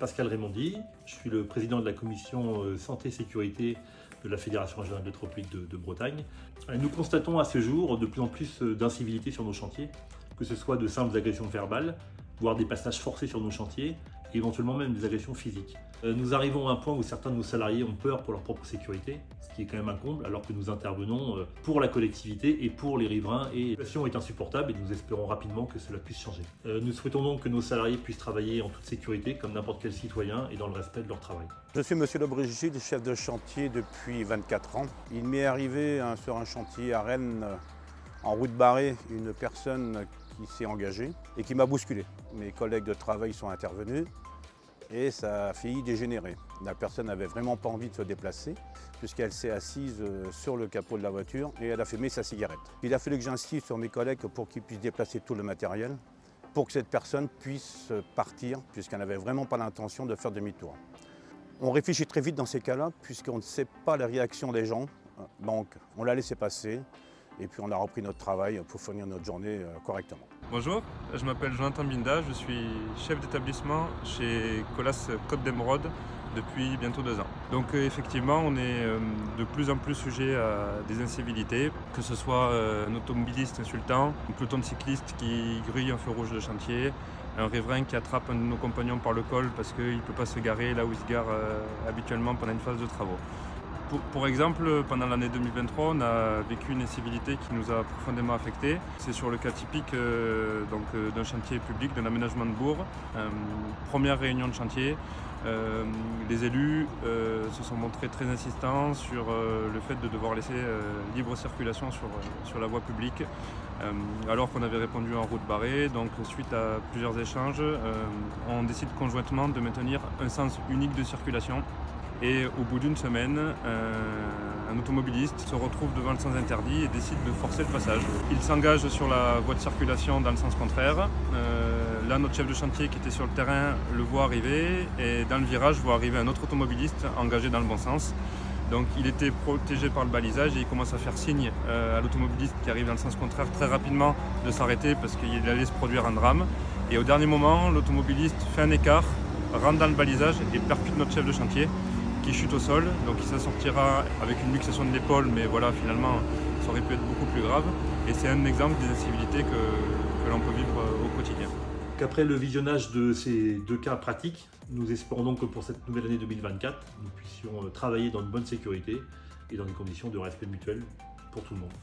Pascal Raymondi, je suis le président de la commission santé et sécurité de la Fédération régionale de tropiques de Bretagne. Nous constatons à ce jour de plus en plus d'incivilités sur nos chantiers, que ce soit de simples agressions verbales, voire des passages forcés sur nos chantiers, et éventuellement même des agressions physiques. Nous arrivons à un point où certains de nos salariés ont peur pour leur propre sécurité, ce qui est quand même un comble, alors que nous intervenons pour la collectivité et pour les riverains, et la situation est insupportable et nous espérons rapidement que cela puisse changer. Nous souhaitons donc que nos salariés puissent travailler en toute sécurité, comme n'importe quel citoyen, et dans le respect de leur travail. Je suis Monsieur Lebrigide, chef de chantier depuis 24 ans. Il m'est arrivé sur un chantier à Rennes, en route barrée, une personne qui s'est engagée et qui m'a bousculé. Mes collègues de travail sont intervenus et ça a failli dégénérer. La personne n'avait vraiment pas envie de se déplacer puisqu'elle s'est assise sur le capot de la voiture et elle a fumé sa cigarette. Il a fallu que j'insiste sur mes collègues pour qu'ils puissent déplacer tout le matériel pour que cette personne puisse partir puisqu'elle n'avait vraiment pas l'intention de faire demi-tour. On réfléchit très vite dans ces cas-là puisqu'on ne sait pas la réaction des gens, donc on l'a laissé passer. Et puis on a repris notre travail pour finir notre journée correctement. Bonjour, je m'appelle Jonathan Binda, je suis chef d'établissement chez Colas Côte d'Emeraude depuis bientôt 2 ans. Donc effectivement, on est de plus en plus sujet à des incivilités, que ce soit un automobiliste insultant, un peloton de cyclistes qui grille un feu rouge de chantier, un riverain qui attrape un de nos compagnons par le col parce qu'il ne peut pas se garer là où il se gare habituellement pendant une phase de travaux. Pour exemple, pendant l'année 2023, on a vécu une incivilité qui nous a profondément affectés. C'est sur le cas typique d'un chantier public, d'un aménagement de bourg. Première réunion de chantier, les élus se sont montrés très insistants sur le fait de devoir laisser libre circulation sur la voie publique, alors qu'on avait répondu en route barrée. Donc suite à plusieurs échanges, on décide conjointement de maintenir un sens unique de circulation. Et au bout d'une semaine, un automobiliste se retrouve devant le sens interdit et décide de forcer le passage. Il s'engage sur la voie de circulation dans le sens contraire. Là, notre chef de chantier qui était sur le terrain le voit arriver et dans le virage voit arriver un autre automobiliste engagé dans le bon sens. Donc il était protégé par le balisage et il commence à faire signe à l'automobiliste qui arrive dans le sens contraire très rapidement de s'arrêter parce qu'il allait se produire un drame. Et au dernier moment, l'automobiliste fait un écart, rentre dans le balisage et percute notre chef de chantier, qui chute au sol, donc il s'en sortira avec une luxation de l'épaule, mais voilà, finalement, ça aurait pu être beaucoup plus grave. Et c'est un exemple des incivilités que l'on peut vivre au quotidien. Qu'après le visionnage de ces 2 cas pratiques, nous espérons donc que pour cette nouvelle année 2024, nous puissions travailler dans une bonne sécurité et dans des conditions de respect mutuel pour tout le monde.